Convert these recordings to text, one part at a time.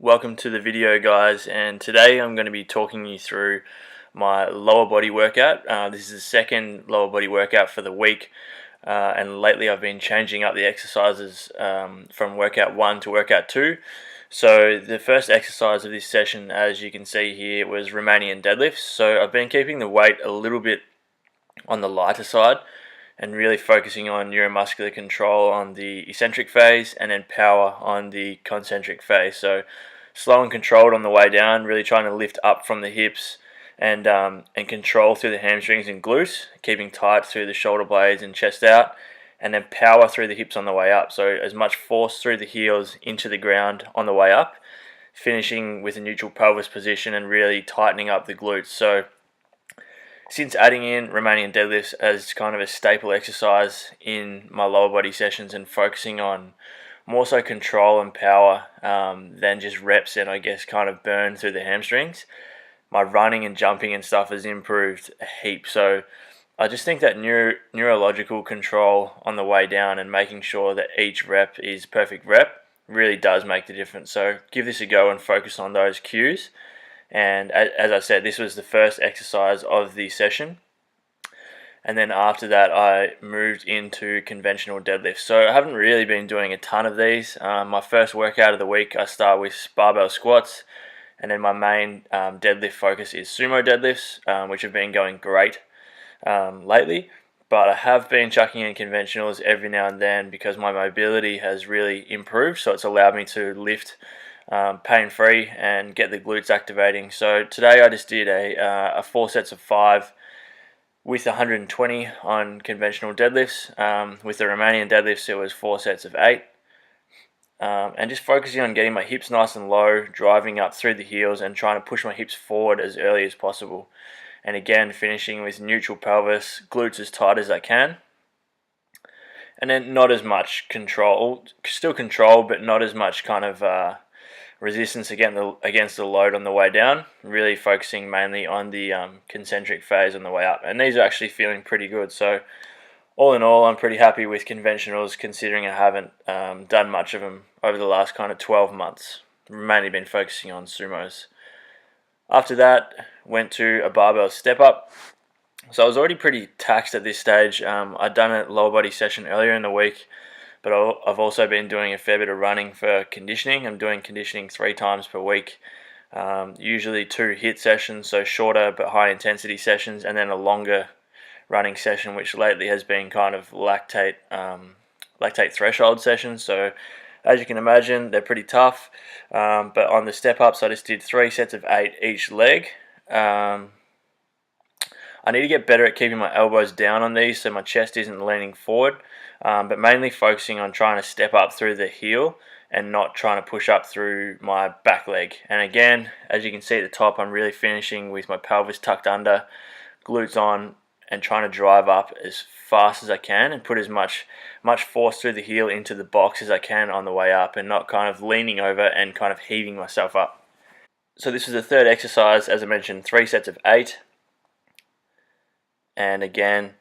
Welcome to the video, guys, and today I'm going to be talking you through my lower body workout. This is the second lower body workout for the week, and lately I've been changing up the exercises from workout 1 to workout 2. So the first exercise of this session, as you can see here, was Romanian deadlifts. So I've been keeping the weight a little bit on the lighter side and really focusing on neuromuscular control on the eccentric phase and then power on the concentric phase. So slow and controlled on the way down, really trying to lift up from the hips and control through the hamstrings and glutes, keeping tight through the shoulder blades and chest out, and then power through the hips on the way up. So as much force through the heels into the ground on the way up, finishing with a neutral pelvis position and really tightening up the glutes. So since adding in Romanian deadlifts as kind of a staple exercise in my lower body sessions and focusing on more so control and power than just reps and I guess kind of burn through the hamstrings, my running and jumping and stuff has improved a heap. So I just think that neurological control on the way down and making sure that each rep is perfect rep really does make the difference. So give this a go and focus on those cues. And as I said, this was the first exercise of the session. And then after that, I moved into conventional deadlifts. So I haven't really been doing a ton of these. My first workout of the week, I start with barbell squats. And then my main deadlift focus is sumo deadlifts, which have been going great lately. But I have been chucking in conventionals every now and then because my mobility has really improved. So it's allowed me to lift pain-free and get the glutes activating. So today I just did a 4 sets of 5 with 120 on conventional deadlifts. With the Romanian deadlifts, it was 4 sets of 8. And just focusing on getting my hips nice and low, driving up through the heels and trying to push my hips forward as early as possible. And again, finishing with neutral pelvis, glutes as tight as I can. And then not as much control, still control, but not as much kind of resistance against the load on the way down, really focusing mainly on the concentric phase on the way up. And these are actually feeling pretty good. So all in all, I'm pretty happy with conventionals considering I haven't done much of them over the last kind of 12 months. Mainly been focusing on sumos. After that, went to a barbell step up. So I was already pretty taxed at this stage. I'd done a lower body session earlier in the week, but I've also been doing a fair bit of running for conditioning. I'm doing conditioning 3 times per week, usually 2 HIIT sessions, so shorter but high intensity sessions, and then a longer running session, which lately has been kind of lactate threshold sessions. So as you can imagine, they're pretty tough, but on the step ups I just did 3 sets of 8 each leg. I need to get better at keeping my elbows down on these so my chest isn't leaning forward, but mainly focusing on trying to step up through the heel and not trying to push up through my back leg. And again, as you can see at the top, I'm really finishing with my pelvis tucked under, glutes on, and trying to drive up as fast as I can and put as much force through the heel into the box as I can on the way up and not kind of leaning over and kind of heaving myself up. So this is the third exercise, as I mentioned, 3 sets of 8. And again,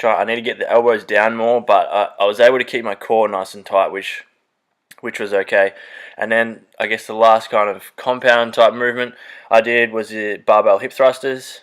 I need to get the elbows down more, but I was able to keep my core nice and tight, which was okay. And then I guess the last kind of compound type movement I did was the barbell hip thrusters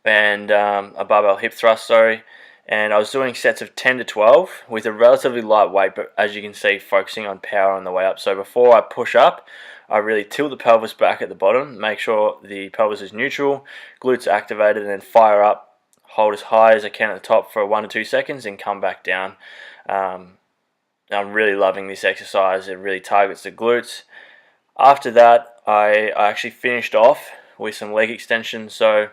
and a barbell hip thrust, and I was doing sets of 10 to 12 with a relatively light weight, but as you can see, focusing on power on the way up. So before I push up, I really tilt the pelvis back at the bottom, make sure the pelvis is neutral, glutes activated, and then fire up. Hold as high as I can at the top for 1 to 2 seconds and come back down. I'm really loving this exercise. It really targets the glutes. After that, I actually finished off with some leg extensions. So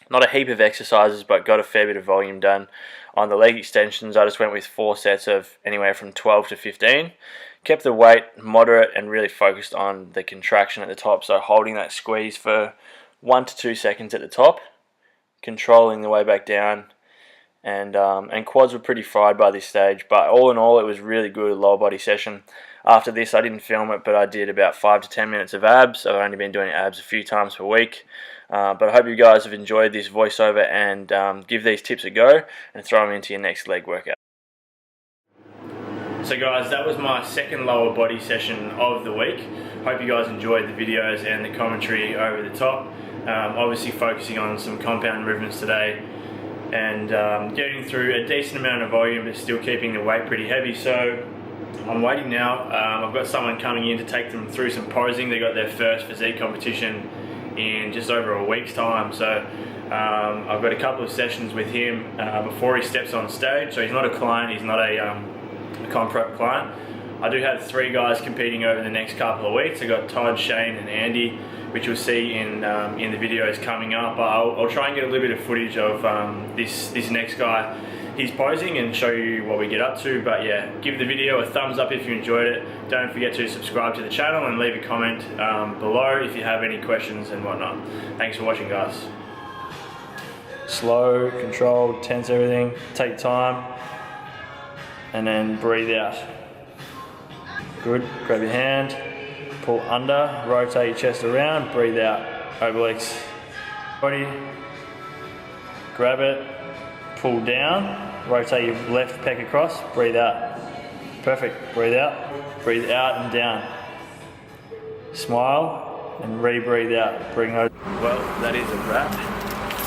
not a heap of exercises, but got a fair bit of volume done. On the leg extensions, I just went with 4 sets of anywhere from 12 to 15. Kept the weight moderate and really focused on the contraction at the top. So holding that squeeze for 1 to 2 seconds at the top, controlling the way back down, and quads were pretty fried by this stage, but all in all it was really good lower body session. After this I didn't film it, but I did about 5 to 10 minutes of abs. I've only been doing abs a few times per week, but I hope you guys have enjoyed this voiceover and give these tips a go and throw them into your next leg workout. So guys, that was my second lower body session of the week. Hope you guys enjoyed the videos and the commentary over the top. Obviously focusing on some compound movements today and getting through a decent amount of volume but still keeping the weight pretty heavy. So I'm waiting now. I've got someone coming in to take them through some posing. They got their first physique competition in just over a week's time. So I've got a couple of sessions with him before he steps on stage. So he's not a client, he's not a comp prep client. I do have 3 guys competing over the next couple of weeks. I got Todd, Shane and Andy, which you'll see in the videos coming up. I'll try and get a little bit of footage of this next guy. He's posing and show you what we get up to. But yeah, give the video a thumbs up if you enjoyed it. Don't forget to subscribe to the channel and leave a comment below if you have any questions and whatnot. Thanks for watching, guys. Slow, controlled, tense everything. Take time and then breathe out. Good. Grab your hand, pull under, rotate your chest around, breathe out. Obliques, body, grab it, pull down, rotate your left pec across, breathe out. Perfect. Breathe out and down. Smile and re-breathe out. Bring those. Well, that is a wrap.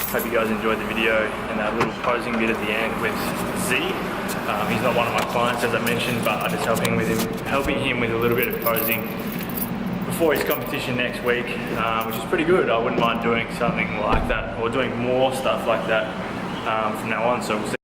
Hope you guys enjoyed the video and that little posing bit at the end with Z. He's not one of my clients, as I mentioned, but I'm just helping him with a little bit of posing before his competition next week, which is pretty good. I wouldn't mind doing something like that or doing more stuff like that from now on. So we'll see.